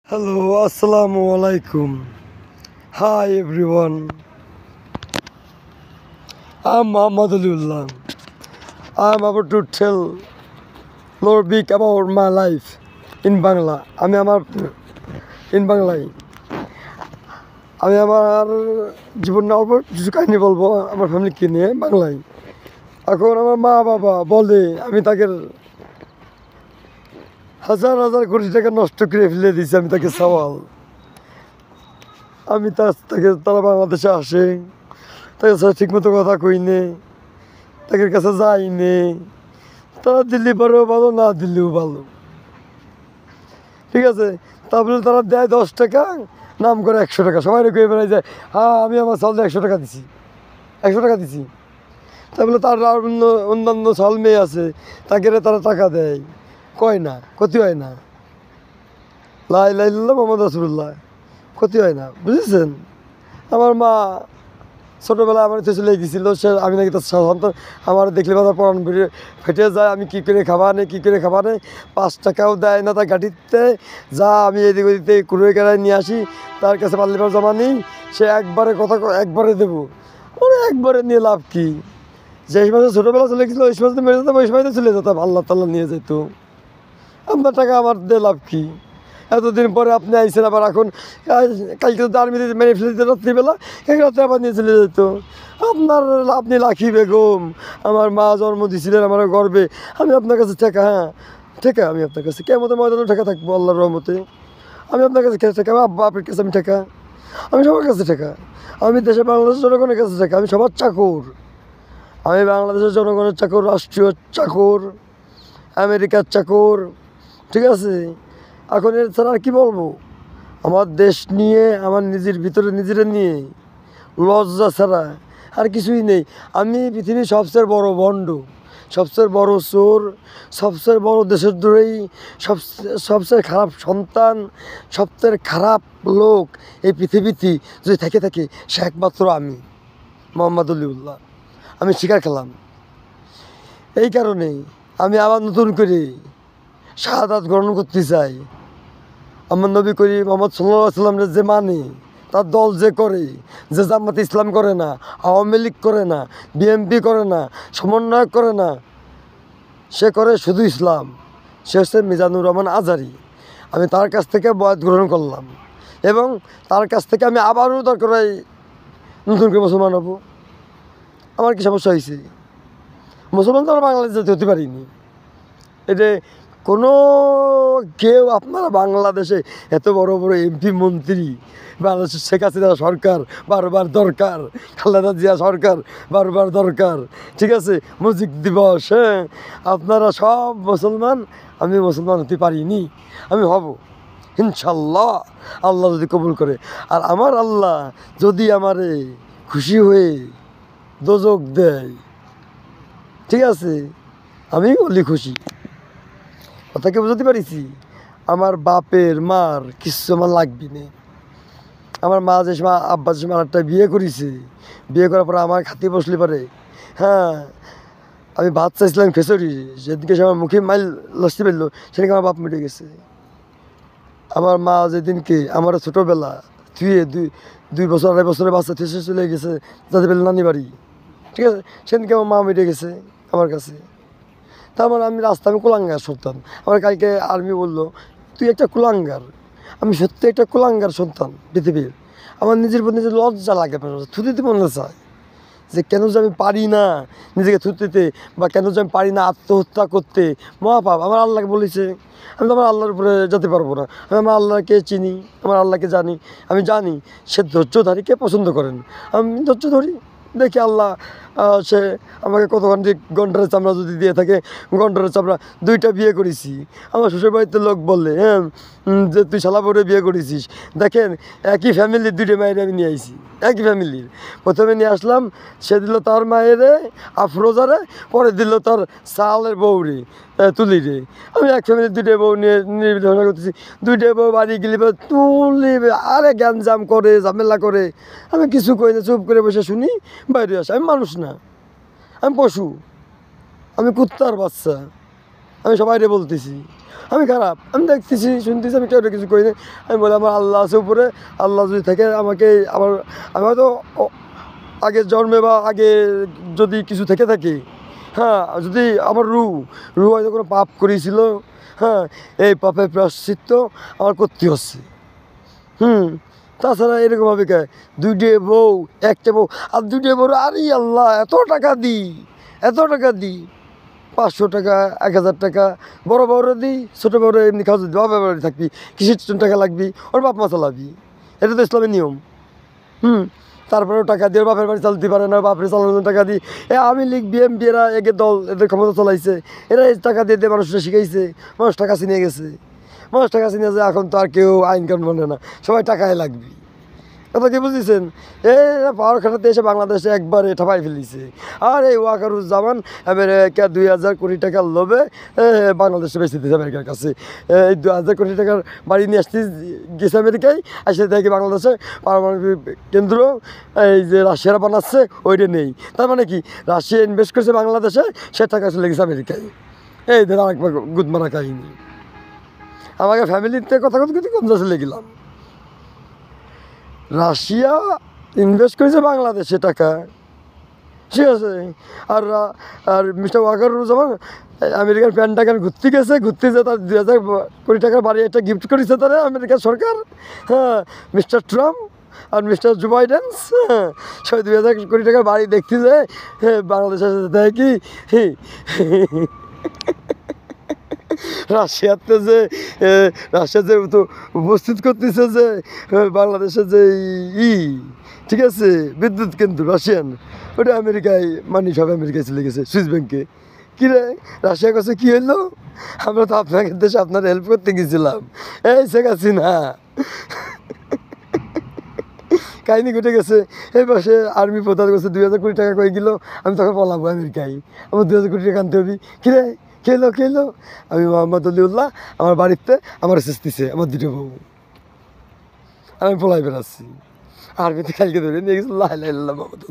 Hello, Assalamu alaikum. Hi everyone. I'm Muhammad Aliullah. I'm about to tell Lord Big about my life in Bangla. in Bangla. আমি আমার জীবনটা অল্প কিছু কাহিনী বলবো আমার ফ্যামিলিকে নিয়ে বাংলায়। এখন আমার মা বাবা বলে আমি তাকে হাজার হাজার কোটি টাকা নষ্ট করে ফেলে দিয়েছি, আমি তাকে সওয়াল। আমি তারা বাংলাদেশে আসে, তাদের সাথে ঠিকমতো কথা কইনে, তাদের কাছে যাইনি। তারা দিল্লি পরেও ভালো, না দিল্লিও ভালো, ঠিক আছে। তারপরে তারা দেয় 10 টাকা, নাম করে 100 টাকা। সবাই কয়ে বেড়ায় যায়, হ্যাঁ আমি আমার চাল 100 টাকা দিছি, 100 টাকা দিছি। তারপরে তার অন্যান্য চাল মেয়ে আছে, তাকে তারা টাকা দেয়, কয় না, ক্ষতি হয় না। লা ইলাহা ইল্লাল্লাহ মুহাম্মদ রাসূলুল্লাহ, ক্ষতি হয় না, বুঝেছেন। আমার মা ছোটোবেলায় আমার চলে গেছিল, সে আমি নাকি তার সন্তান, আমার দেখলে তার পড়ান ফেটে যায়। আমি কী করে খাবার নেই, কী করে খাবার নেই, 5 টাকাও দেয় না তার গাড়িতে। যা আমি এদিক ওদিকে কুড়ে কেড়ায় নিয়ে আসি, তার কাছে পাল্লি পাল জমা নিই, সে একবারে দেবো। ওরা একবারে নিয়ে লাভ কী? যে সময় ছোটোবেলা চলে গেছিলো ওই সময় মেরে যেতাম, ওই সময় তো চলে যেতাম, আল্লাহ তাল্লাহ নিয়ে যেত। আপনার টাকা আমার দিয়ে লাভ কী? এতদিন পরে আপনি আইসেন আবার, এখন কালকে তো আর্মিতে মেরে ফেলে দিতে রাত্রিবেলা, এক রাত্রে আবার নিয়ে চলে যেত। আপনি লাখি বেগম, আমার মা জন্ম দিয়েছিলেন আমার গর্বে। আমি আপনার কাছে ঠেকা, হ্যাঁ ঠেকা, আমি আপনার কাছে কেমন ময়দানে ঠেকা থাকবো আল্লাহর রহমতে। আমি আপনার কাছে ঠেকা, আমার বাপের কাছে আমি ঠেকা, আমি সবার কাছে ঠেকা, আমি দেশে বাংলাদেশের জনগণের কাছে ঠেকা, আমি সবার চাকর। আমি বাংলাদেশের জনগণের চাকর, রাষ্ট্রীয় চাকর, আমেরিকার চাকর, ঠিক আছে। এখন এর ছাড়া আর কী বলবো? আমার দেশ নিয়ে, আমার নিজের ভিতরে নিজেরা নিয়ে লজ্জা ছাড়া আর কিছুই নেই। আমি পৃথিবীর সবচেয়ে বড় ভণ্ড, সবচেয়ে বড় চোর, সবচেয়ে বড় দেশদ্রোহী, সবচেয়ে খারাপ সন্তান, সবচেয়ে খারাপ লোক এই পৃথিবীতে যদি থাকে সে একমাত্র আমি, মোহাম্মদ আলিউল্লাহ। আমি স্বীকার খেলাম। এই কারণেই আমি আবার নতুন করে শাহাদাত গ্রহণ করতে চাই। আমার নবী করিম মুহাম্মদ সাল্লাল্লাহু আলাইহি ওয়াসাল্লামের যে মানে, তার দল যে করে, যে জামাতে ইসলাম করে না, আওয়ামী লীগ করে না, বিএনপি করে না, সমন্বয়ক করে না, সে করে শুধু ইসলাম। সে হচ্ছে মিজানুর রহমান আজহারী। আমি তার কাছ থেকে বয়াত গ্রহণ করলাম এবং তার কাছ থেকে আমি আবারও দরকার হয় নতুন করে মুসলমান হব। আমার কি সমস্যা হয়েছে? মুসলমান তো আমরা বাংলাদেশ যেতে হতে পারিনি। এটা কোনো কেউ, আপনারা বাংলাদেশে এত বড় বড় এমপি মন্ত্রী, বাংলাদেশের শেখ হাসিনা সরকার বারবার দরকার, খালেদা জিয়া সরকার বারবার দরকার, ঠিক আছে, মুজিব দিবস, হ্যাঁ, আপনারা সব মুসলমান, আমি মুসলমান হতে পারিনি, আমি হব ইনশাল্লাহ, আল্লাহ যদি কবুল করে। আর আমার আল্লাহ যদি আমারে খুশি হয়ে দোজক দেয়, ঠিক আছে, আমি বলি খুশি। কথা কি বুঝতে পারিছি? আমার বাপের মার কিছু আমার লাগবে না। আমার মা যে সময়, আব্বা যে সময় আরেকটা বিয়ে করেছে, বিয়ে করার পরে আমার খাতে বসলে পারে, হ্যাঁ, আমি ভাত চাইছিলাম খেচড়ি, সেদিনকে সে আমার মুখে মাইল লসতে পারলো, সেদিনকে আমার বাপ মিটে গেছে। আমার মা যেদিনকে আমার ছোটোবেলা থুয়ে 2 বছর 2.5 বছরের বাচ্চা থুয়ে চলে গেছে যাতে পেলে নানি বাড়ি, ঠিক আছে, সেদিনকে আমার মা মিটে গেছে আমার কাছে। তারপর আমি আমি কুলাঙ্গার সন্তান। আমার কালকে আর্মি বললো তুই একটা কুলাঙ্গার। আমি সত্যি একটা কুলাঙ্গার সন্তান পৃথিবীর। আমার নিজের প্রতি নিজের লজ্জা লাগে, থুতিতে মনে চায় যে কেন যে আমি পারি না নিজেকে থুতিতে, বা কেন যে আমি পারি না আত্মহত্যা করতে, মহাপাপ। আমার আল্লাহকে বলেছে, আমি তো আমার আল্লাহর উপরে যেতে পারবো না। আমি আমার আল্লাহকে চিনি, আমার আল্লাহকে জানি, আমি জানি সে ধৈর্যধারীকে পছন্দ করেন। আমি ধৈর্য ধরি, দেখি আল্লাহ সে আমাকে কতখানি গন্ডারের চামড়া যদি দিয়ে থাকে, গন্ডারের চামড়া। 2টা বিয়ে করেছি, আমার শ্বশুর বাড়িতে লোক বললে, হ্যাঁ, যে তুই শালাপুরে বিয়ে করেছিস। দেখেন, একই ফ্যামিলির 2টে মায়ের আমি নিয়ে আইছি, একই ফ্যামিলির। প্রথমে নিয়ে আসলাম, সে দিল তার মায়েরে আফরোজারে, পরে দিল তার সালের বউরে তুলি রে। আমি এক ফ্যামিলির 2টে বউ নিয়ে নির্বিধান করতেছি। 2টে বউ বাড়ি গেলি তুলি আরে গ্যাঞ্জাম করে, ঝামেলা করে। আমি কিছু কই না, চুপ করে বসে শুনি, বাইরে আসে। আমি মানুষ না, আমি পশু, আমি কুত্তার বাচ্চা। আমি সবাইরে বলতেছি আমি খারাপ, আমি দেখতেছি শুনতেছি, আমি কেউ কিছু করি না। আমি বলি আমার আল্লাহ আছে উপরে, আল্লাহ যদি থাকে আমাকে আমার, আমি হয়তো আগে জন্মে বা আগে যদি কিছু থেকে থাকে, হ্যাঁ, যদি আমার রু হয়তো কোনো পাপ করেছিল, হ্যাঁ, এই পাপের প্রায়শ্চিত্ত আমার করতে হচ্ছে। তাছাড়া এরকমভাবে কে দুইটে বউ, একটা বউ, আর দুইটে বউ, আরে আল্লাহ এত টাকা দিই 500 টাকা, 1000 টাকা, বড় বড় দিই, ছোটো বড় এমনি খাওয়া যদি বাপের বাড়ি থাকবি, কিসের জন্য টাকা লাগবি, ওর বাপ মা চালাবি, এটা তো ইসলামের নিয়ম। তারপরেও টাকা দিয়ে ওর বাপের বাড়ি চালাতে পারে না, বাপের চালানোর জন্য টাকা দিই। আমি লিগ বিএমপি, এরা একে দল, এদের ক্ষমতা চালাইছে, এরা এই টাকা দিয়ে দিয়ে মানুষরা শিখাইছে, মানুষ টাকা চিনিয়ে গেছে, মানুষ টাকা চিনিয়ে যায়। এখন তো আর কেউ আইন কানুন মানে না, সবাই টাকায় লাগবে। কথা কি বুঝেছেন? পাওয়ার খাটাতে এসে বাংলাদেশে একবারে ঠাপাই ফেলিছে। আর এই ওয়াকারুজ্জামান আমেরিকা 2000 কোটি টাকার লোভে বাংলাদেশে বেঁচে দিয়েছে আমেরিকার কাছে। এই 2000 কোটি টাকার বাড়ি নিয়ে আসতে গেছে আমেরিকায়, আসে দেখি বাংলাদেশে পারমাণবিক কেন্দ্র এই যে রাশিয়ারা বানাচ্ছে ওইটা নেই। তার মানে কি, রাশিয়া ইনভেস্ট করছে বাংলাদেশে, সে টাকা চলে গেছে আমেরিকায়। এই ধর আরেকবার গুদমারা কাহিনী। আমাকে ফ্যামিলিতে কথা কথা কিন্তু কোন চলে গেলাম। রাশিয়া ইনভেস্ট করেছে বাংলাদেশে টাকা, ঠিক আছে। আর মিস্টার ওয়াকারুজ্জামান আমেরিকার প্যান্টাগান ঘুরতে গেছে, তার 2000 কোটি টাকার বাড়ি একটা গিফট করেছে তারা আমেরিকার সরকার, হ্যাঁ, মিস্টার ট্রাম্প আর মিস্টার জো বাইডেন, হ্যাঁ, সবাই 2000 কোটি টাকার বাড়ি দেখতে যায়। হ্যাঁ, বাংলাদেশে দেয় কি রাশিয়াতে যে রাশিয়া যে তো উপস্থিত করতেছে যে বাংলাদেশে যে ঠিক আছে বিদ্যুৎ কেন্দ্র রাশিয়ান, ওটা আমেরিকায় মানে সব আমেরিকায় চলে গেছে, সুইস ব্যাংকে। কী রে, রাশিয়া কাছে কী হইলো? আমরা তো আপনাকে দেশে আপনার হেল্প করতে গেছিলাম, এই শেখ হাসিনা। কাহিনি ঘটে গেছে। এই পাশে আর্মি প্রধান করছে 2000 কোটি টাকা কয়ে গেল, আমি তখন পলাবো আমেরিকায়, আমার 2000 কোটি টাকা আনতে হবে। কিরে খেলো আমি মোহাম্মদ আলিউল্লাহ, আমার বাড়িতে আমার এসেছে আমার দুটো বউ, আমি পলাই বেড়াচ্ছি। আর্মিতে কালকে ধরে নিয়ে গেছিল, লাই মোহাম্মদ